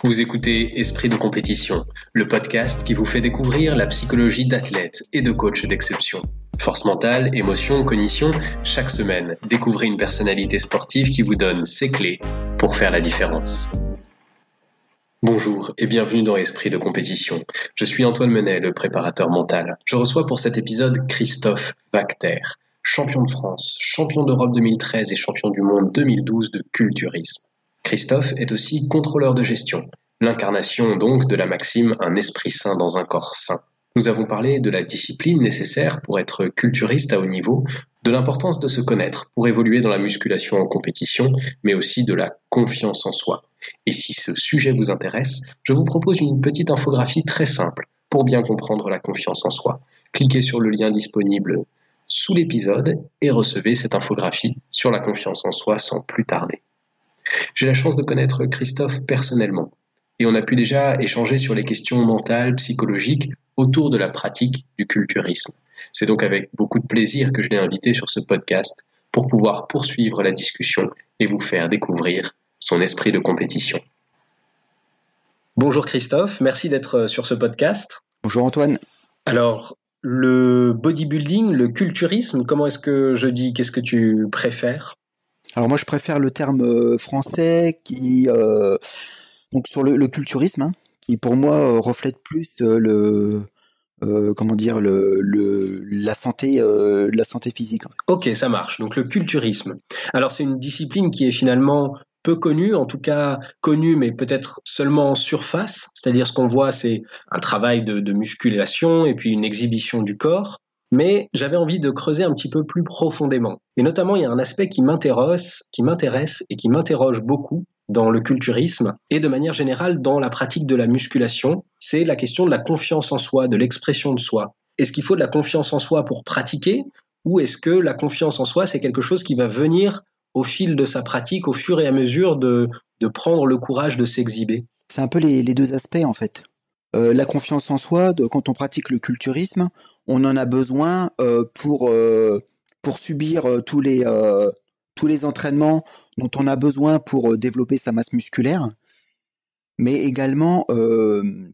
Vous écoutez Esprit de compétition, le podcast qui vous fait découvrir la psychologie d'athlètes et de coachs d'exception. Force mentale, émotion, cognition, chaque semaine, découvrez une personnalité sportive qui vous donne ses clés pour faire la différence. Bonjour et bienvenue dans Esprit de compétition. Je suis Antoine Menet, le préparateur mental. Je reçois pour cet épisode Christophe Wachter, champion de France, champion d'Europe 2013 et champion du monde 2012 de culturisme. Christophe est aussi contrôleur de gestion, l'incarnation donc de la maxime « un esprit sain dans un corps sain ». Nous avons parlé de la discipline nécessaire pour être culturiste à haut niveau, de l'importance de se connaître pour évoluer dans la musculation en compétition, mais aussi de la confiance en soi. Et si ce sujet vous intéresse, je vous propose une petite infographie très simple pour bien comprendre la confiance en soi. Cliquez sur le lien disponible sous l'épisode et recevez cette infographie sur la confiance en soi sans plus tarder. J'ai la chance de connaître Christophe personnellement et on a pu déjà échanger sur les questions mentales, psychologiques autour de la pratique du culturisme. C'est donc avec beaucoup de plaisir que je l'ai invité sur ce podcast pour pouvoir poursuivre la discussion et vous faire découvrir son esprit de compétition. Bonjour Christophe, merci d'être sur ce podcast. Bonjour Antoine. Alors, le bodybuilding, le culturisme, comment est-ce que je dis, qu'est-ce que tu préfères ? Alors moi je préfère le terme français qui donc sur le culturisme qui pour moi reflète plus la santé physique. Ok, ça marche. Donc le culturisme. Alors c'est une discipline qui est finalement peu connue, en tout cas connue mais peut-être seulement en surface. C'est-à-dire ce qu'on voit c'est un travail de musculation et puis une exhibition du corps. Mais j'avais envie de creuser un petit peu plus profondément. Et notamment, il y a un aspect qui m'intéresse et qui m'interroge beaucoup dans le culturisme et de manière générale dans la pratique de la musculation, c'est la question de la confiance en soi, de l'expression de soi. Est-ce qu'il faut de la confiance en soi pour pratiquer ou est-ce que la confiance en soi, c'est quelque chose qui va venir au fil de sa pratique, au fur et à mesure de prendre le courage de s'exhiber ? C'est un peu les deux aspects en fait. La confiance en soi, quand on pratique le culturisme, on en a besoin pour subir tous les entraînements dont on a besoin pour développer sa masse musculaire, mais également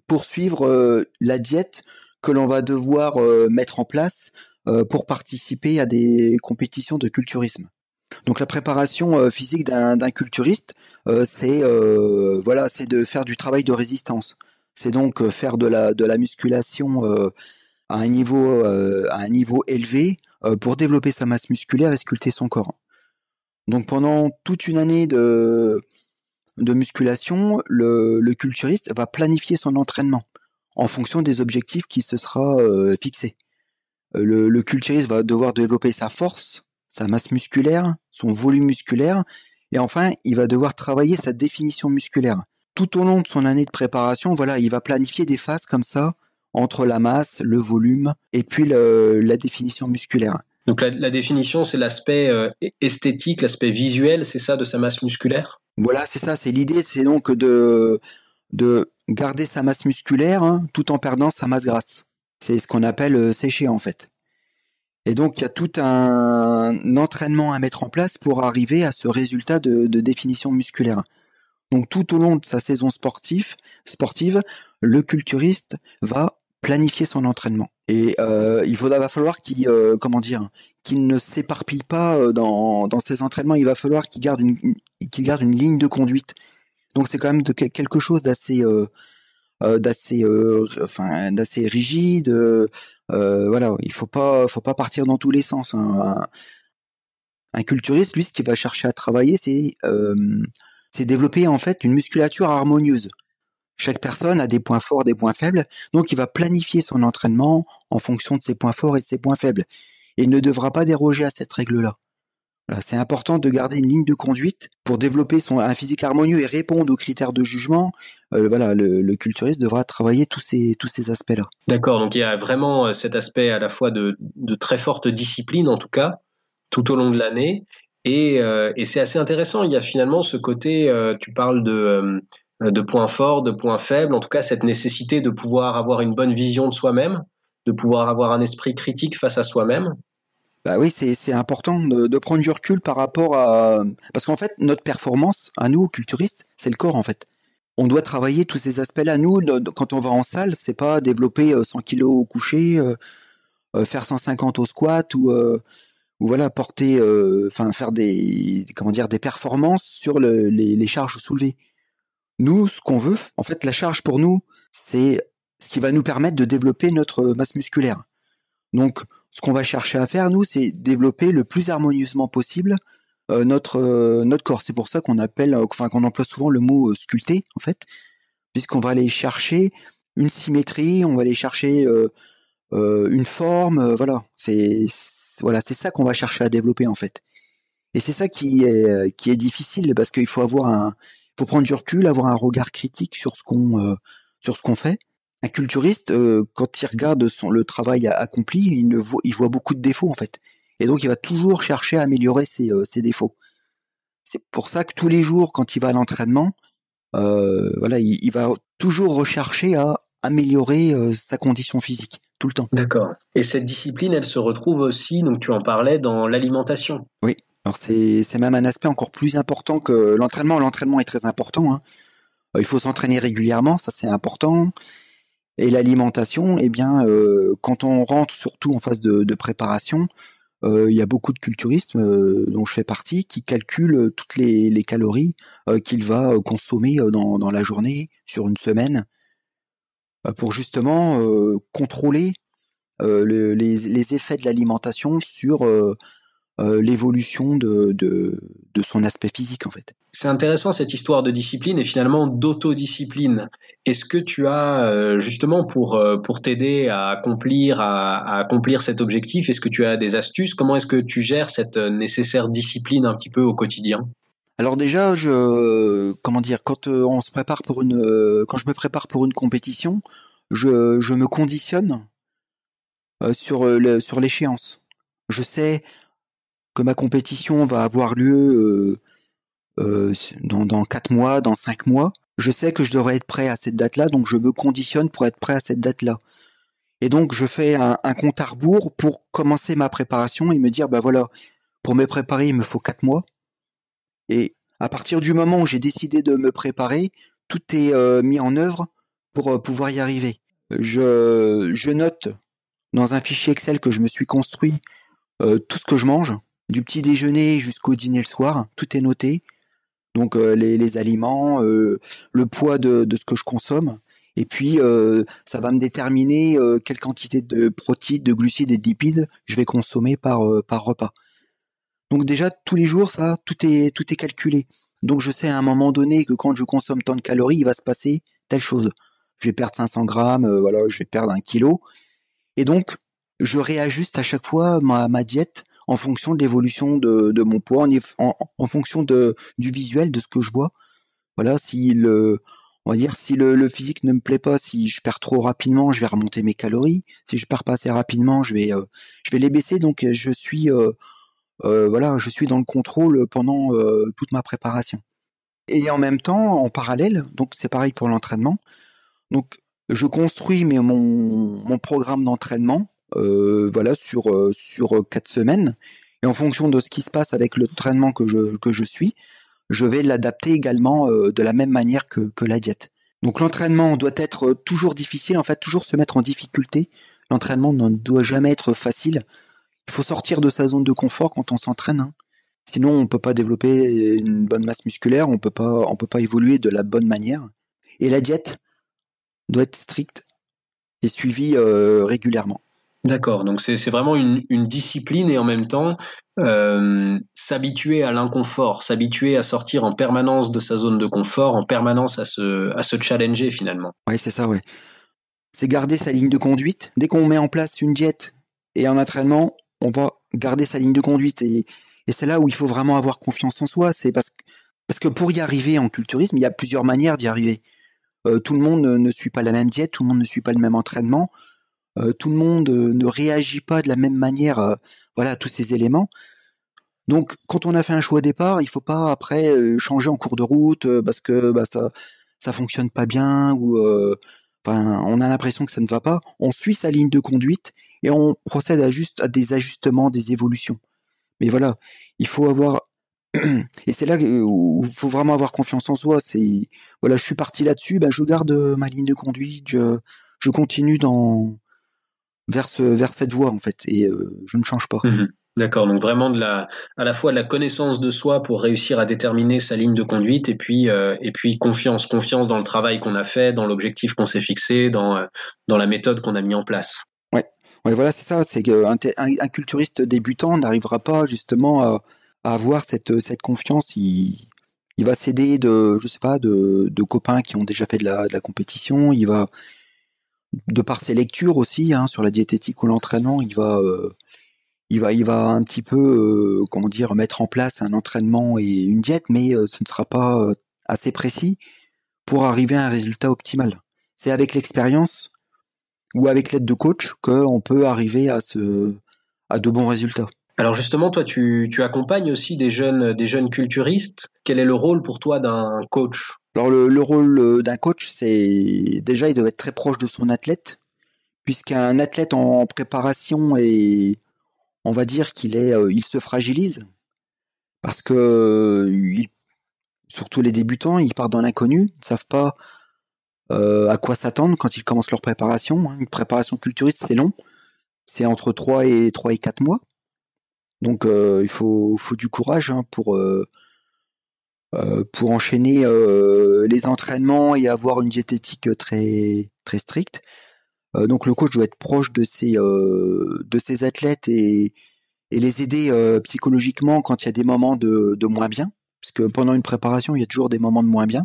poursuivre la diète que l'on va devoir mettre en place pour participer à des compétitions de culturisme. Donc la préparation physique d'un culturiste, c'est de faire du travail de résistance. C'est donc faire de la musculation à un niveau élevé pour développer sa masse musculaire et sculpter son corps. Donc pendant toute une année de musculation, le culturiste va planifier son entraînement en fonction des objectifs qui se sera fixés. Le culturiste va devoir développer sa force, sa masse musculaire, son volume musculaire, et enfin, il va devoir travailler sa définition musculaire. Tout au long de son année de préparation, il va planifier des phases comme ça, entre la masse, le volume, et puis la définition musculaire. Donc la définition, c'est l'aspect esthétique, l'aspect visuel, c'est ça, de sa masse musculaire ? Voilà, c'est ça, c'est l'idée, c'est donc de garder sa masse musculaire tout en perdant sa masse grasse. C'est ce qu'on appelle sécher en fait. Et donc il y a tout un entraînement à mettre en place pour arriver à ce résultat de définition musculaire. Donc tout au long de sa saison sportive, le culturiste va planifier son entraînement. Et va falloir qu'il ne s'éparpille pas dans ses entraînements. Il va falloir qu'il garde une ligne de conduite. Donc c'est quand même quelque chose d'assez rigide. Il faut pas partir dans tous les sens. Un culturiste, lui, ce qu'il va chercher à travailler, c'est développer en fait une musculature harmonieuse. Chaque personne a des points forts, des points faibles, donc il va planifier son entraînement en fonction de ses points forts et de ses points faibles. Et il ne devra pas déroger à cette règle-là. Voilà, c'est important de garder une ligne de conduite pour développer un physique harmonieux et répondre aux critères de jugement. Le culturiste devra travailler tous ces aspects-là. D'accord, donc il y a vraiment cet aspect à la fois de très forte discipline, en tout cas, tout au long de l'année. Et c'est assez intéressant. Il y a finalement ce côté, tu parles de points forts, de points faibles, en tout cas cette nécessité de pouvoir avoir une bonne vision de soi-même, de pouvoir avoir un esprit critique face à soi-même. Bah oui, c'est important de prendre du recul par rapport à... Parce qu'en fait, notre performance, à nous, culturistes, c'est le corps en fait. on doit travailler tous ces aspects-là. Nous, quand on va en salle, c'est pas développer 100 kilos au coucher, faire 150 au squat ou voilà porter, enfin faire des performances sur les charges soulevées. Nous, ce qu'on veut, en fait, la charge pour nous, c'est ce qui va nous permettre de développer notre masse musculaire. Donc, ce qu'on va chercher à faire, nous, c'est développer le plus harmonieusement possible notre corps. C'est pour ça qu'on appelle, enfin qu'on emploie souvent le mot sculpter, en fait, puisqu'on va aller chercher une symétrie, on va aller chercher une forme, voilà. C'est ça qu'on va chercher à développer en fait. Et c'est ça qui est difficile parce qu'il faut prendre du recul, avoir un regard critique sur ce qu'on fait. Un culturiste, quand il regarde le travail accompli, il voit beaucoup de défauts en fait. Et donc il va toujours chercher à améliorer ses défauts. C'est pour ça que tous les jours, quand il va à l'entraînement, voilà, il va toujours rechercher à améliorer sa condition physique tout le temps. D'accord. Et cette discipline, elle se retrouve aussi, donc tu en parlais, dans l'alimentation. Oui. Alors c'est même un aspect encore plus important que l'entraînement. L'entraînement est très important, hein. Il faut s'entraîner régulièrement, ça c'est important. Et l'alimentation, eh bien, quand on rentre surtout en phase de préparation, il y a beaucoup de culturistes dont je fais partie qui calculent toutes les calories qu'il va consommer dans la journée, sur une semaine, pour justement contrôler les effets de l'alimentation sur l'évolution de son aspect physique en fait. C'est intéressant cette histoire de discipline et finalement d'autodiscipline. Est-ce que tu as justement pour t'aider à accomplir cet objectif, est-ce que tu as des astuces? Comment est-ce que tu gères cette nécessaire discipline un petit peu au quotidien? Alors déjà, comment dire, quand on se prépare quand je me prépare pour une compétition, je me conditionne sur l'échéance. Je sais que ma compétition va avoir lieu dans 4 mois, dans 5 mois. Je sais que je devrais être prêt à cette date-là, donc je me conditionne pour être prêt à cette date-là. Et donc je fais un compte à rebours pour commencer ma préparation et me dire, bah voilà, pour me préparer, il me faut 4 mois. Et à partir du moment où j'ai décidé de me préparer, tout est mis en œuvre pour pouvoir y arriver. Je note dans un fichier Excel que je me suis construit tout ce que je mange, du petit déjeuner jusqu'au dîner le soir, tout est noté. Donc les aliments, le poids de ce que je consomme. Et puis ça va me déterminer quelle quantité de protéines, de glucides et de lipides je vais consommer par repas. Donc déjà tous les jours ça tout est calculé. Donc je sais à un moment donné que quand je consomme tant de calories, il va se passer telle chose. Je vais perdre 500 grammes, voilà, je vais perdre 1 kilo. Et donc je réajuste à chaque fois ma diète en fonction de l'évolution de mon poids, en fonction du visuel de ce que je vois. Voilà, on va dire si le physique ne me plaît pas, si je perds trop rapidement, je vais remonter mes calories. Si je perds pas assez rapidement, je vais les baisser. Donc voilà, je suis dans le contrôle pendant toute ma préparation. Et en même temps, en parallèle, donc c'est pareil pour l'entraînement. Donc je construis mon programme d'entraînement, voilà sur 4 semaines. Et en fonction de ce qui se passe avec l'entraînement que je suis, je vais l'adapter également de la même manière que la diète. Donc l'entraînement doit être toujours difficile, en fait, toujours se mettre en difficulté. L'entraînement ne doit jamais être facile. Il faut sortir de sa zone de confort quand on s'entraîne, hein. Sinon, on peut pas développer une bonne masse musculaire, on peut pas évoluer de la bonne manière. Et la diète doit être stricte et suivie régulièrement. D'accord, donc c'est vraiment une discipline et en même temps s'habituer à l'inconfort, s'habituer à sortir en permanence de sa zone de confort, en permanence à se challenger finalement. Ouais, c'est ça, ouais. C'est garder sa ligne de conduite. Dès qu'on met en place une diète et un entraînement, on va garder sa ligne de conduite et c'est là où il faut vraiment avoir confiance en soi. C'est parce que pour y arriver en culturisme, il y a plusieurs manières d'y arriver. Tout le monde ne suit pas la même diète, tout le monde ne suit pas le même entraînement, tout le monde ne réagit pas de la même manière, voilà, à tous ces éléments. Donc, quand on a fait un choix au départ, il faut pas après changer en cours de route parce que bah, ça fonctionne pas bien ou enfin, on a l'impression que ça ne va pas. On suit sa ligne de conduite et on procède à des ajustements, des évolutions. Mais voilà, il faut avoir et c'est là où il faut vraiment avoir confiance en soi. C'est voilà, je suis parti là-dessus, je garde ma ligne de conduite, je continue vers cette voie en fait, et je ne change pas. Mhm. D'accord, donc vraiment à la fois de la connaissance de soi pour réussir à déterminer sa ligne de conduite, et puis confiance dans le travail qu'on a fait, dans l'objectif qu'on s'est fixé, dans la méthode qu'on a mis en place. Ouais, ouais, voilà, c'est ça. C'est qu'un culturiste débutant n'arrivera pas justement à avoir cette confiance. Il va s'aider je sais pas, de copains qui ont déjà fait de la compétition. Il va, de par ses lectures aussi, hein, sur la diététique ou l'entraînement, il va un petit peu, comment dire, mettre en place un entraînement et une diète, mais ce ne sera pas assez précis pour arriver à un résultat optimal. C'est avec l'expérience ou avec l'aide de coach qu'on peut arriver à de bons résultats. Alors justement, toi, tu accompagnes aussi des jeunes culturistes. Quel est le rôle pour toi d'un coach? Alors le rôle d'un coach, c'est déjà il doit être très proche de son athlète, puisqu'un athlète en préparation on va dire il se fragilise parce que surtout les débutants, ils partent dans l'inconnu, ils ne savent pas à quoi s'attendre quand ils commencent leur préparation. Une préparation culturiste, c'est long, c'est entre 3 et 4 mois. Donc il faut du courage pour enchaîner les entraînements et avoir une diététique très très stricte. Donc le coach doit être proche de ses athlètes et les aider psychologiquement quand il y a des moments de moins bien, parce que pendant une préparation il y a toujours des moments de moins bien.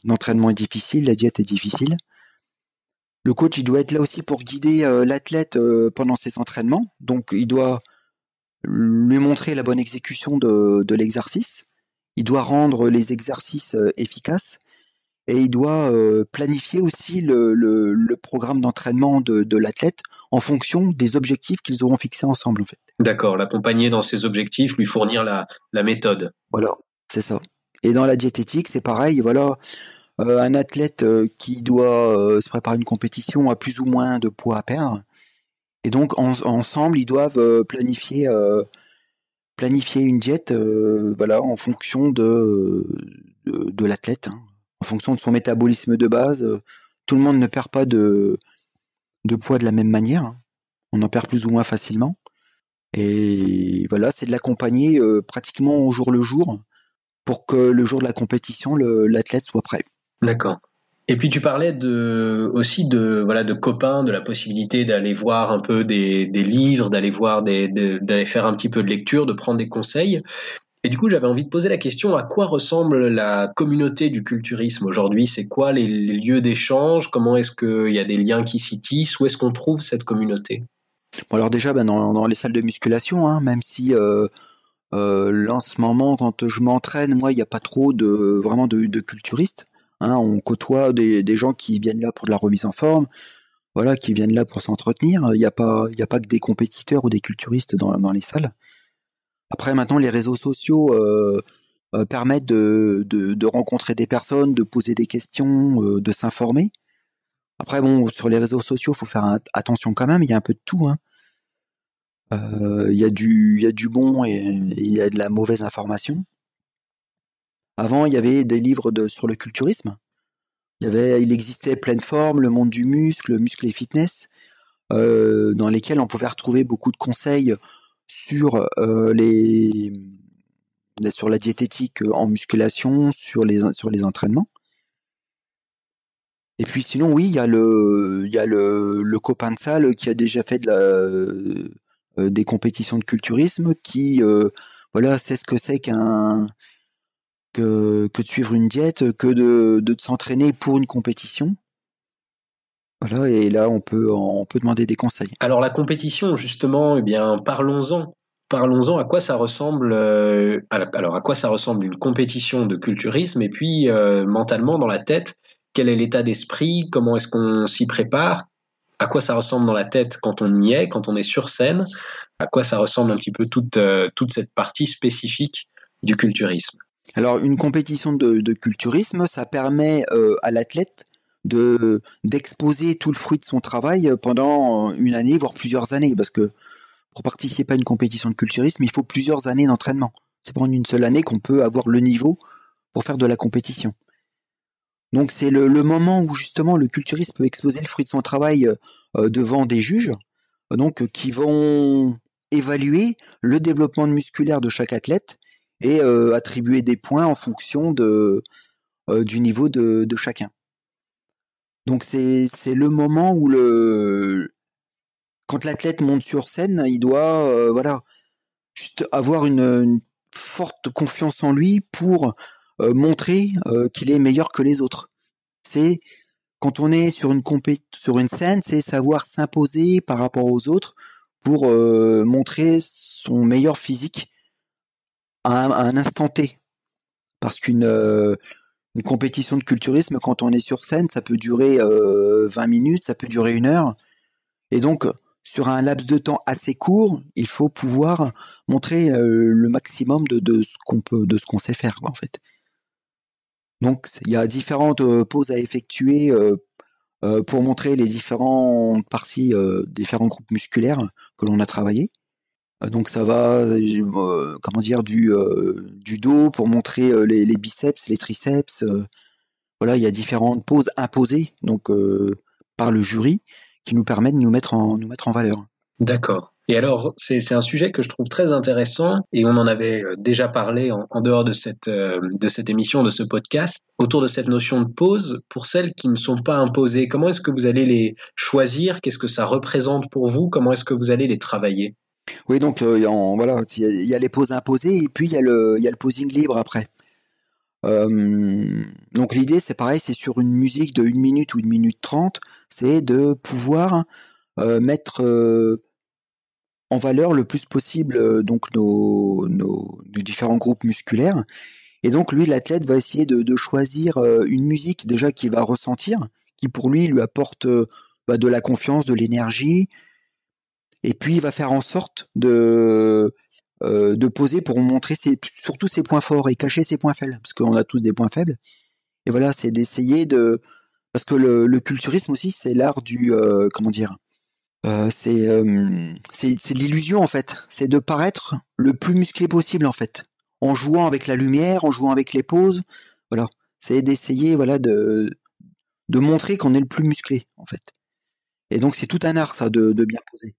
L'entraînement est difficile, la diète est difficile. Le coach il doit être là aussi pour guider l'athlète pendant ses entraînements, donc il doit lui montrer la bonne exécution de l'exercice. Il doit rendre les exercices efficaces et il doit planifier aussi le programme d'entraînement de l'athlète en fonction des objectifs qu'ils auront fixés ensemble en fait. D'accord, l'accompagner dans ses objectifs, lui fournir la méthode. Voilà, c'est ça. Et dans la diététique, c'est pareil. Voilà, un athlète qui doit se préparer à une compétition a plus ou moins de poids à perdre. Et donc ensemble, ils doivent planifier une diète voilà, en fonction de l'athlète, hein, en fonction de son métabolisme de base. Tout le monde ne perd pas de poids de la même manière, hein. On en perd plus ou moins facilement. Et voilà, c'est de l'accompagner pratiquement au jour le jour pour que le jour de la compétition, l'athlète soit prêt. D'accord. Et puis tu parlais aussi de copains, de la possibilité d'aller voir un peu des livres, d'aller faire un petit peu de lecture, de prendre des conseils. Et du coup, j'avais envie de poser la question, à quoi ressemble la communauté du culturisme aujourd'hui? C'est quoi les lieux d'échange? Comment est-ce qu'il y a des liens qui s'y tissent? Où est-ce qu'on trouve cette communauté? Bon, alors déjà, dans les salles de musculation, hein, même si là en ce moment, quand je m'entraîne, moi, il n'y a pas trop vraiment de culturistes. Hein, on côtoie des gens qui viennent là pour de la remise en forme, voilà, qui viennent là pour s'entretenir. Il y a pas que des compétiteurs ou des culturistes dans les salles. Après, maintenant, les réseaux sociaux permettent de rencontrer des personnes, de poser des questions, de s'informer. Après, bon, sur les réseaux sociaux, faut faire attention quand même. Il y a un peu de tout, hein. Il y a du bon et il y a de la mauvaise information. Avant, il y avait des livres sur le culturisme. Il existait Pleine Forme, Le Monde du Muscle, Muscle et Fitness, dans lesquels on pouvait retrouver beaucoup de conseils sur sur la diététique en musculation, sur les entraînements. Et puis sinon, oui, il y a le copain de salle qui a déjà fait des compétitions de culturisme, qui voilà, sait ce que c'est que de suivre une diète, que de s'entraîner pour une compétition. Voilà, et là on peut demander des conseils. Alors la compétition, justement, eh bien, parlons-en. Parlons-en, à quoi ça ressemble alors à quoi ça ressemble une compétition de culturisme, et puis mentalement dans la tête, quel est l'état d'esprit, comment est-ce qu'on s'y prépare, à quoi ça ressemble dans la tête quand on y est, quand on est sur scène, à quoi ça ressemble un petit peu toute cette partie spécifique du culturisme. Alors une compétition de culturisme, ça permet à l'athlète d'exposer tout le fruit de son travail pendant une année, voire plusieurs années, parce que pour participer à une compétition de culturisme, il faut plusieurs années d'entraînement. C'est pas en une seule année qu'on peut avoir le niveau pour faire de la compétition. Donc c'est le moment où justement le culturiste peut exposer le fruit de son travail devant des juges, donc qui vont évaluer le développement musculaire de chaque athlète et attribuer des points en fonction du niveau de chacun. Donc c'est le moment où quand l'athlète monte sur scène, il doit juste avoir une forte confiance en lui pour montrer qu'il est meilleur que les autres. C'est quand on est sur une scène, c'est savoir s'imposer par rapport aux autres pour montrer son meilleur physique à un instant T. Parce une compétition de culturisme, quand on est sur scène, ça peut durer 20 minutes, ça peut durer 1 heure. Et donc, sur un laps de temps assez court, il faut pouvoir montrer le maximum de ce qu'on sait faire, quoi, en fait. Donc, il y a différentes poses à effectuer pour montrer les différentes parties, différents groupes musculaires que l'on a travaillé. Donc ça va, du dos pour montrer les biceps, les triceps. Voilà, il y a différentes poses imposées donc par le jury qui nous permettent de nous mettre en valeur. D'accord. Et alors, c'est un sujet que je trouve très intéressant et on en avait déjà parlé en dehors de cette émission, de ce podcast, autour de cette notion de pause pour celles qui ne sont pas imposées. Comment est-ce que vous allez les choisir? Qu'est-ce que ça représente pour vous? Comment est-ce que vous allez les travailler? Oui, donc il y a les poses imposées et puis il y a le posing libre après. Donc l'idée c'est pareil, c'est sur une musique de 1 minute ou 1 minute 30, c'est de pouvoir mettre en valeur le plus possible donc nos différents groupes musculaires. Et donc lui, l'athlète va essayer de choisir une musique déjà qu'il va ressentir, qui pour lui apporte de la confiance, de l'énergie. Et puis il va faire en sorte de poser pour montrer surtout ses points forts et cacher ses points faibles, parce qu'on a tous des points faibles. Et voilà, c'est d'essayer parce que le culturisme aussi, c'est l'art du c'est de l'illusion en fait. C'est de paraître le plus musclé possible en fait, en jouant avec la lumière, en jouant avec les poses. Voilà, c'est d'essayer de montrer qu'on est le plus musclé en fait. Et donc c'est tout un art ça de bien poser.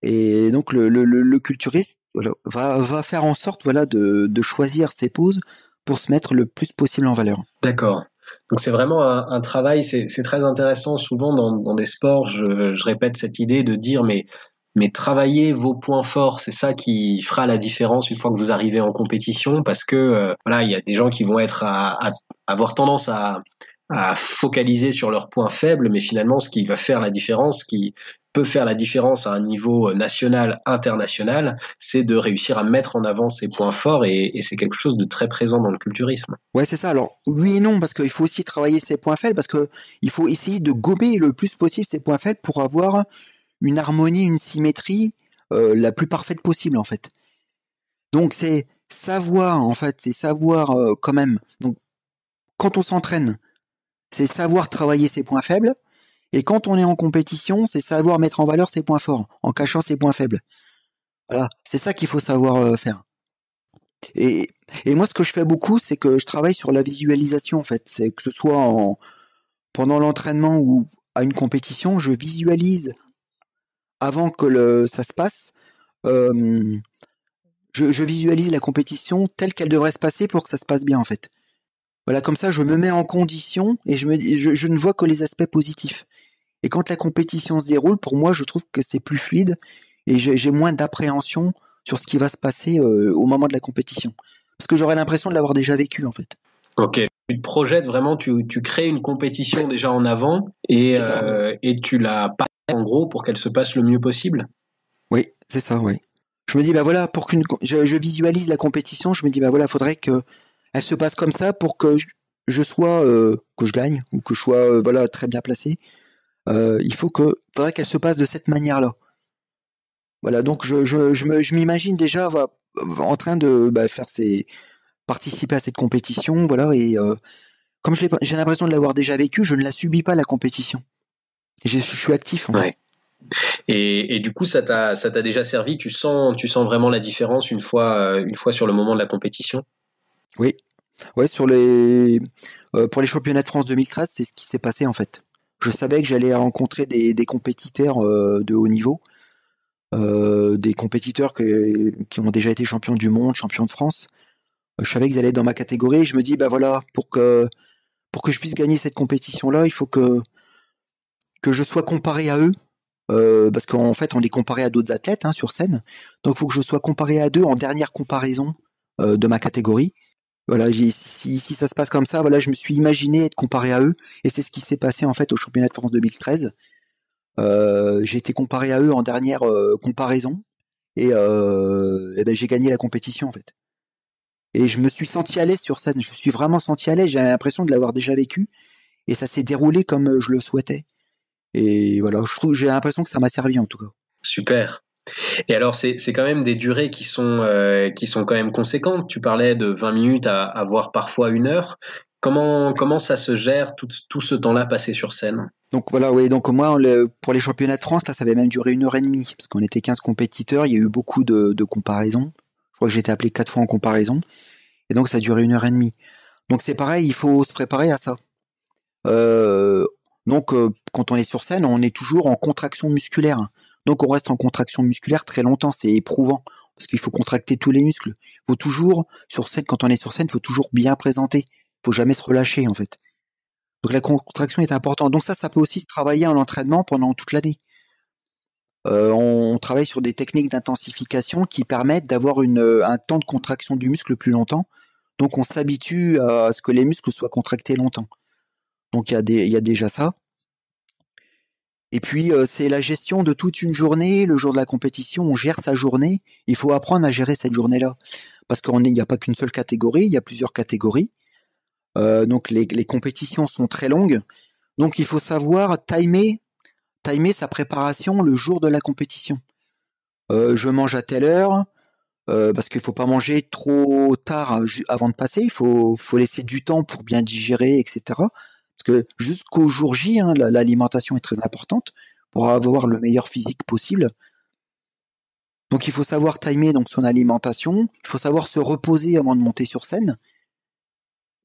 Et donc le culturiste va faire en sorte de choisir ses poses pour se mettre le plus possible en valeur. D'accord. Donc c'est vraiment un travail, c'est très intéressant. Souvent dans des sports, je répète cette idée de dire mais travaillez vos points forts, c'est ça qui fera la différence une fois que vous arrivez en compétition, parce que voilà, il y a des gens qui vont être à avoir tendance à focaliser sur leurs points faibles, mais finalement ce qui va faire la différence, ce qui peut faire la différence à un niveau national, international, c'est de réussir à mettre en avant ses points forts et c'est quelque chose de très présent dans le culturisme. Ouais, c'est ça. Alors, oui et non, parce qu'il faut aussi travailler ses points faibles, parce que il faut essayer de gommer le plus possible ses points faibles pour avoir une harmonie, une symétrie la plus parfaite possible, en fait. Donc, c'est savoir quand même. Donc, quand on s'entraîne, c'est savoir travailler ses points faibles. Et quand on est en compétition, c'est savoir mettre en valeur ses points forts, en cachant ses points faibles. Voilà, c'est ça qu'il faut savoir faire. Et moi, ce que je fais beaucoup, c'est que je travaille sur la visualisation, en fait. C'est que ce soit pendant l'entraînement ou à une compétition, je visualise avant que ça se passe. Je visualise la compétition telle qu'elle devrait se passer pour que ça se passe bien, en fait. Voilà, comme ça, je me mets en condition et je ne vois que les aspects positifs. Et quand la compétition se déroule, pour moi, je trouve que c'est plus fluide et j'ai moins d'appréhension sur ce qui va se passer au moment de la compétition. Parce que j'aurais l'impression de l'avoir déjà vécu, en fait. Ok. Tu te projettes vraiment, tu crées une compétition déjà en avant et tu la parles en gros pour qu'elle se passe le mieux possible. Oui, c'est ça, oui. Je me dis, je visualise la compétition, je me dis, faudrait que elle se passe comme ça pour que je sois, que je gagne ou que je sois, très bien placé. Faudrait qu'elle se passe de cette manière-là. Voilà, donc je m'imagine déjà en train de participer à cette compétition, voilà, et comme j'ai l'impression de l'avoir déjà vécu, je ne la subis pas la compétition. Je suis actif en fait. Et du coup, ça t'a déjà servi. Tu sens vraiment la différence une fois sur le moment de la compétition. Oui, Ouais, pour les championnats de France 2013, c'est ce qui s'est passé en fait. Je savais que j'allais rencontrer des compétiteurs de haut niveau, des compétiteurs qui ont déjà été champions du monde, champions de France. Je savais qu'ils allaient être dans ma catégorie. Je me dis, bah voilà, pour que je puisse gagner cette compétition-là, il faut que je sois comparé à eux. Parce qu'en fait, on est comparé à d'autres athlètes sur scène. Donc, il faut que je sois comparé à eux en dernière comparaison de ma catégorie. Voilà, si ça se passe comme ça, voilà, je me suis imaginé être comparé à eux, et c'est ce qui s'est passé en fait au championnat de France 2013. J'ai été comparé à eux en dernière comparaison, et ben j'ai gagné la compétition en fait. Et je me suis senti à l'aise sur scène. Je me suis vraiment senti à l'aise. J'ai l'impression de l'avoir déjà vécu, et ça s'est déroulé comme je le souhaitais. Et voilà, j'ai l'impression que ça m'a servi en tout cas. Super. Et alors, c'est quand même des durées qui sont quand même conséquentes. Tu parlais de 20 minutes à voire parfois 1 heure. Comment ça se gère tout ce temps-là passé sur scène? Donc voilà, oui. Donc moi, pour les championnats de France, là, ça avait même duré 1 heure et demie, parce qu'on était 15 compétiteurs. Il y a eu beaucoup de comparaisons. Je crois que j'ai été appelé 4 fois en comparaison, et donc ça a duré 1 heure et demie. Donc c'est pareil, il faut se préparer à ça. Euh, donc quand on est sur scène, on est toujours en contraction musculaire. Donc on reste en contraction musculaire très longtemps. C'est éprouvant parce qu'il faut contracter tous les muscles. Il faut toujours sur scène, quand on est sur scène, il faut toujours bien présenter. Il faut jamais se relâcher en fait. Donc la contraction est importante. Donc ça peut aussi se travailler en entraînement pendant toute l'année. On travaille sur des techniques d'intensification qui permettent d'avoir un temps de contraction du muscle plus longtemps. Donc on s'habitue à ce que les muscles soient contractés longtemps. Donc il y a déjà ça. Et puis c'est la gestion de toute une journée. Le jour de la compétition, on gère sa journée. Il faut apprendre à gérer cette journée-là. Parce qu'il n'y a pas qu'une seule catégorie, il y a plusieurs catégories. Donc les compétitions sont très longues. Donc il faut savoir timer sa préparation le jour de la compétition. Je mange à telle heure, parce qu'il faut pas manger trop tard avant de passer. Il faut laisser du temps pour bien digérer, etc. Parce que jusqu'au jour J, l'alimentation est très importante pour avoir le meilleur physique possible. Donc il faut savoir timer donc son alimentation. Il faut savoir se reposer avant de monter sur scène.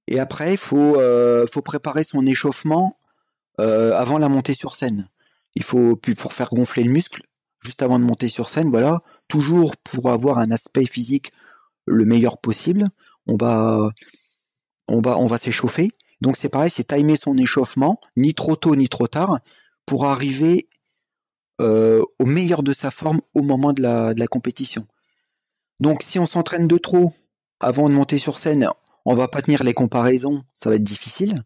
Et après, il faut préparer son échauffement avant la montée sur scène. Il faut, puis pour faire gonfler le muscle, juste avant de monter sur scène, voilà, toujours pour avoir un aspect physique le meilleur possible, on va s'échauffer. Donc c'est pareil, c'est timer son échauffement, ni trop tôt ni trop tard, pour arriver au meilleur de sa forme au moment de la compétition. Donc si on s'entraîne de trop avant de monter sur scène, on va pas tenir les comparaisons, ça va être difficile.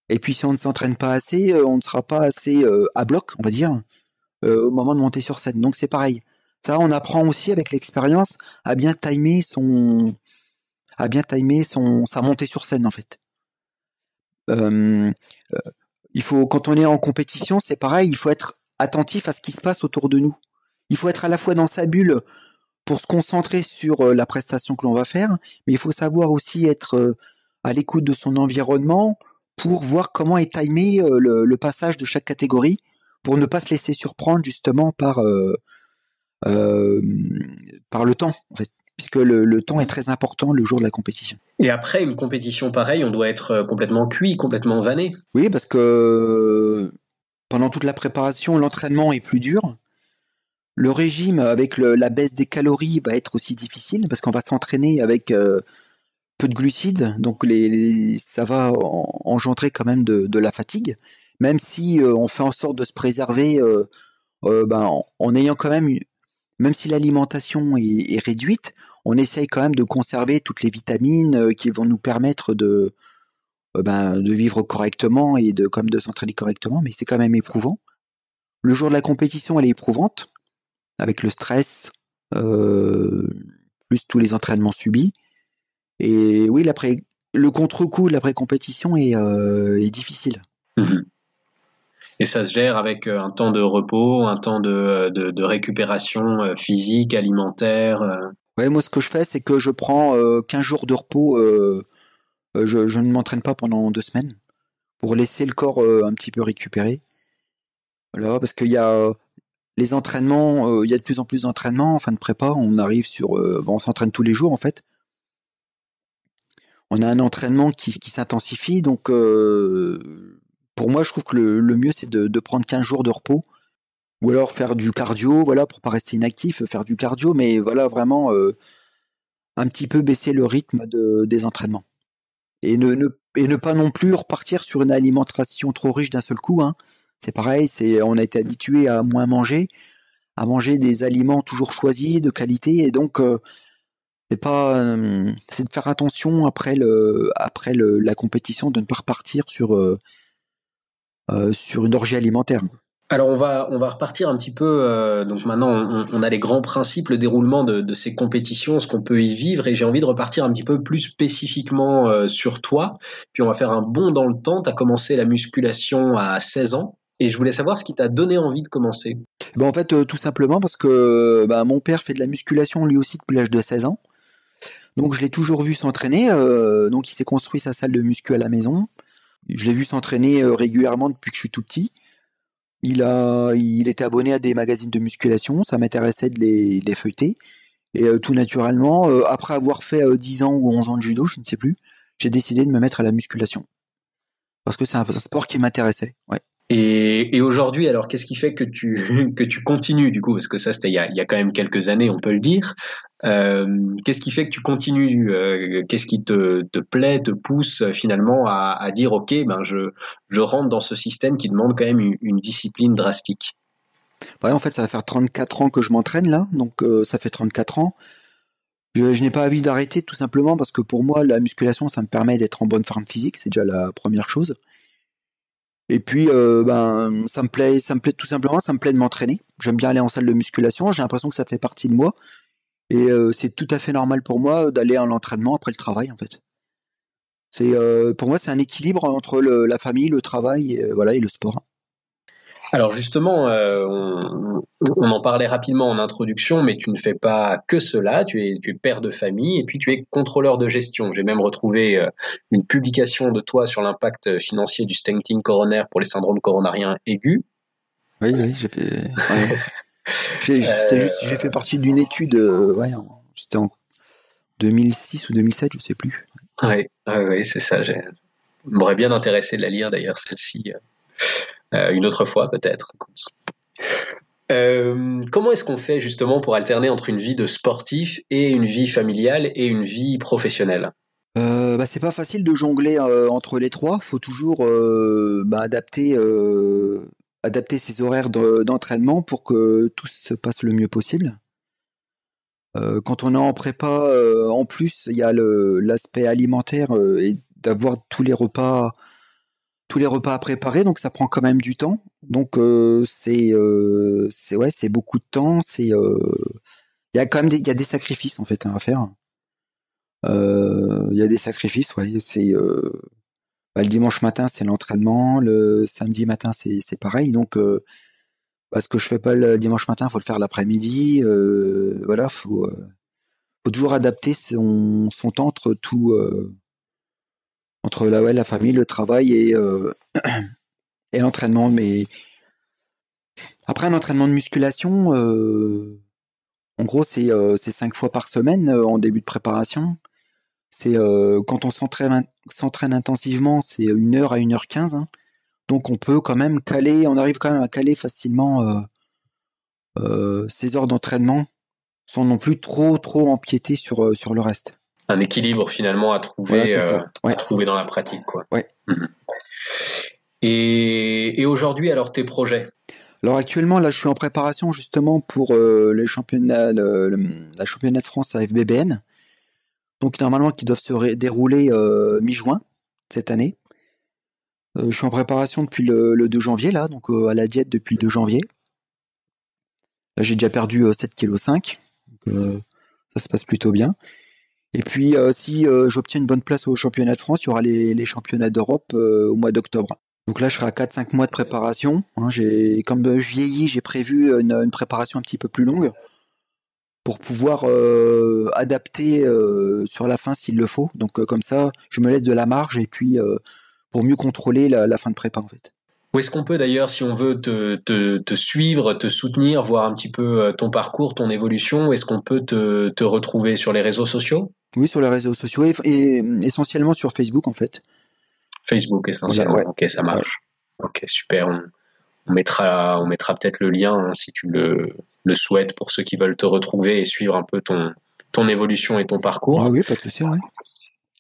Et puis si on ne s'entraîne pas assez, on ne sera pas assez à bloc, on va dire, au moment de monter sur scène. Donc c'est pareil. Ça, on apprend aussi avec l'expérience à bien timer sa montée sur scène en fait. Euh, quand on est en compétition, c'est pareil, il faut être attentif à ce qui se passe autour de nous. Il faut être à la fois dans sa bulle pour se concentrer sur la prestation que l'on va faire, mais il faut savoir aussi être à l'écoute de son environnement pour voir comment est timé le passage de chaque catégorie, pour ne pas se laisser surprendre justement euh, par le temps, en fait, puisque le temps est très important le jour de la compétition. Et après une compétition pareille, on doit être complètement cuit, complètement vanné. Oui, parce que pendant toute la préparation, l'entraînement est plus dur. Le régime avec la baisse des calories va être aussi difficile parce qu'on va s'entraîner avec peu de glucides, donc ça va engendrer quand même de la fatigue, même si on fait en sorte de se préserver en ayant quand même si l'alimentation est réduite, on essaye quand même de conserver toutes les vitamines qui vont nous permettre de vivre correctement et de s'entraîner correctement, mais c'est quand même éprouvant. Le jour de la compétition, elle est éprouvante, avec le stress, plus tous les entraînements subis. Et oui, le contre-coup de l'après-compétition est difficile. Mhm. Et ça se gère avec un temps de repos, un temps de récupération physique, alimentaire. Ouais, moi, ce que je fais, c'est que je prends 15 jours de repos. Je ne m'entraîne pas pendant 2 semaines pour laisser le corps un petit peu récupérer. Voilà, parce qu'il y a les entraînements, il y a de plus en plus d'entraînements en fin de prépa. On arrive on s'entraîne tous les jours en fait. on a un entraînement qui s'intensifie. Donc, pour moi, je trouve que le mieux, c'est de prendre 15 jours de repos. Ou alors faire du cardio, voilà, pour pas rester inactif, faire du cardio, mais voilà, vraiment un petit peu baisser le rythme des entraînements. Et ne pas non plus repartir sur une alimentation trop riche d'un seul coup, hein. C'est pareil, on a été habitué à moins manger, à manger des aliments toujours choisis, de qualité, et donc c'est de faire attention après la compétition, de ne pas repartir sur une orgie alimentaire. Alors on va repartir un petit peu. Donc maintenant on a les grands principes, le déroulement de ces compétitions, ce qu'on peut y vivre, et j'ai envie de repartir un petit peu plus spécifiquement sur toi. Puis on va faire un bond dans le temps. Tu as commencé la musculation à 16 ans, et je voulais savoir ce qui t'a donné envie de commencer. Ben en fait, tout simplement parce que mon père fait de la musculation lui aussi depuis l'âge de 16 ans. Donc je l'ai toujours vu s'entraîner. Donc il s'est construit sa salle de muscu à la maison. Je l'ai vu s'entraîner régulièrement depuis que je suis tout petit. Il était abonné à des magazines de musculation, ça m'intéressait de les feuilleter. Et tout naturellement, après avoir fait 10 ans ou 11 ans de judo, je ne sais plus, j'ai décidé de me mettre à la musculation. Parce que c'est un sport qui m'intéressait. Ouais. Et aujourd'hui, alors, qu'est-ce qui fait que que tu continues du coup, parce que ça, c'était il y a quand même quelques années, on peut le dire. Qu'est-ce qui fait que tu continues? Qu'est-ce qui te plaît, te pousse finalement à dire, ok, ben je rentre dans ce système qui demande quand même une discipline drastique. En fait, ça va faire 34 ans que je m'entraîne là, donc ça fait 34 ans. Je n'ai pas envie d'arrêter tout simplement parce que pour moi, la musculation, ça me permet d'être en bonne forme physique, c'est déjà la première chose. Et puis, ça me plaît tout simplement, ça me plaît de m'entraîner. J'aime bien aller en salle de musculation, j'ai l'impression que ça fait partie de moi. Et c'est tout à fait normal pour moi d'aller à l'entraînement après le travail, en fait. Pour moi, c'est un équilibre entre la famille, le travail, voilà, et le sport. Alors justement, on en parlait rapidement en introduction, mais tu ne fais pas que cela. Tu es père de famille et puis tu es contrôleur de gestion. J'ai même retrouvé une publication de toi sur l'impact financier du stenting coronaire pour les syndromes coronariens aigus. Oui, oui, j'ai fait. Ouais. J'ai fait partie d'une étude. Ouais, c'était en 2006 ou 2007, je sais plus. Ouais, ouais, c'est ça. M'aurait bien intéressé de la lire d'ailleurs celle-ci une autre fois peut-être. Comment est-ce qu'on fait justement pour alterner entre une vie de sportif et une vie familiale et une vie professionnelle? C'est pas facile de jongler entre les trois. Faut toujours adapter ses horaires d'entraînement pour que tout se passe le mieux possible. Quand on est en prépa, en plus, il y a l'aspect alimentaire et d'avoir tous les repas à préparer, donc ça prend quand même du temps. Donc c'est beaucoup de temps. Il y a quand même il y a des sacrifices en fait à faire. Il y a des sacrifices, ouais. Le dimanche matin c'est l'entraînement, le samedi matin c'est pareil. Donc ce que je fais pas le dimanche matin, faut le faire l'après-midi. Voilà, faut toujours adapter son temps entre tout, entre la famille, le travail et l'entraînement. Mais après un entraînement de musculation, en gros c'est 5 fois par semaine en début de préparation. C'est quand on s'entraîne intensivement, c'est 1 heure à 1h15. Hein. Donc on arrive quand même à caler facilement ces heures d'entraînement sans non plus trop empiéter sur le reste. Un équilibre finalement à trouver, voilà, ouais. À trouver dans la pratique, quoi. Ouais. Mmh. Et aujourd'hui, alors tes projets? Alors actuellement, là, je suis en préparation justement pour les championnats, la championnat de France à FBBN. Donc normalement, qui doivent se dérouler mi-juin cette année. Je suis en préparation depuis le 2 janvier là, donc à la diète depuis le 2 janvier. Là, j'ai déjà perdu 7,5 kg. Donc, ça se passe plutôt bien. Et puis, si j'obtiens une bonne place au championnat de France, il y aura les championnats d'Europe au mois d'octobre. Donc là, je serai à 4-5 mois de préparation. Hein, comme je vieillis, j'ai prévu une préparation un petit peu plus longue pour pouvoir adapter sur la fin s'il le faut. Donc comme ça, je me laisse de la marge et puis pour mieux contrôler la fin de prépa en fait. Où est-ce qu'on peut d'ailleurs, si on veut te suivre, te soutenir, voir un petit peu ton parcours, ton évolution, où est-ce qu'on peut te retrouver sur les réseaux sociaux? Oui, sur les réseaux sociaux et essentiellement sur Facebook en fait. Facebook Voilà, essentiellement. ouais. Ok, ça Ouais. marche. Ok, super. On mettra peut-être le lien hein, si tu le souhaites pour ceux qui veulent te retrouver et suivre un peu ton évolution et ton Ah parcours. oui, pas de souci, ouais.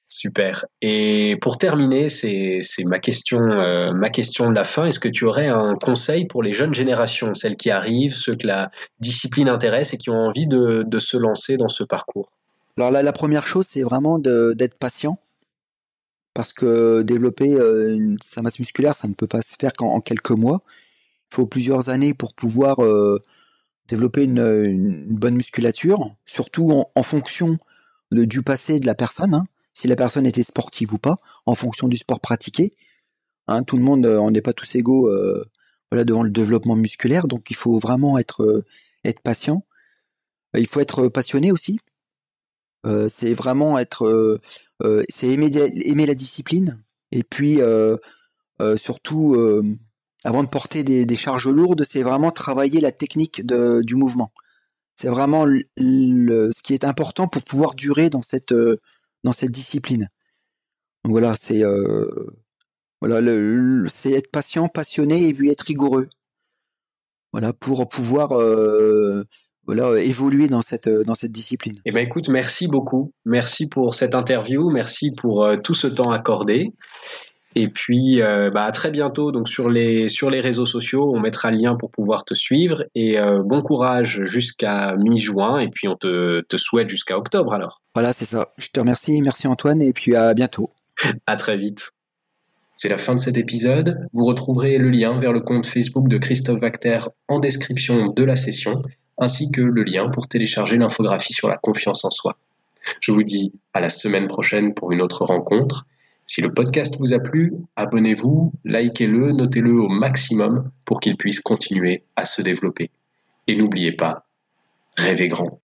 Super. Et pour terminer, c'est ma question de la fin. Est-ce que tu aurais un conseil pour les jeunes générations, celles qui arrivent, ceux que la discipline intéresse et qui ont envie de se lancer dans ce parcours? Alors là, la première chose, c'est vraiment d'être patient, parce que développer sa masse musculaire, ça ne peut pas se faire qu'en quelques mois. Il faut plusieurs années pour pouvoir développer une bonne musculature, surtout en fonction du passé de la personne, hein, si la personne était sportive ou pas, en fonction du sport pratiqué. Hein, tout le monde, on n'est pas tous égaux voilà, devant le développement musculaire, donc il faut vraiment être patient. Il faut être passionné aussi. C'est vraiment c'est aimer la discipline et puis surtout avant de porter des charges lourdes, c'est vraiment travailler la technique du mouvement. C'est vraiment ce qui est important pour pouvoir durer dans cette discipline. Donc voilà, c'est être patient, passionné et puis être rigoureux. Voilà pour pouvoir voilà évoluer dans cette discipline. Eh ben écoute, merci beaucoup. Merci pour cette interview. Merci pour tout ce temps accordé. Et puis, à très bientôt. Donc sur les réseaux sociaux, on mettra le lien pour pouvoir te suivre. Et bon courage jusqu'à mi-juin. Et puis on te souhaite jusqu'à octobre alors. Voilà, c'est ça. Je te remercie, merci Antoine et puis à bientôt. À très vite. C'est la fin de cet épisode. Vous retrouverez le lien vers le compte Facebook de Christophe Wachter en description de la session, ainsi que le lien pour télécharger l'infographie sur la confiance en soi. Je vous dis à la semaine prochaine pour une autre rencontre. Si le podcast vous a plu, abonnez-vous, likez-le, notez-le au maximum pour qu'il puisse continuer à se développer. Et n'oubliez pas, rêvez grand.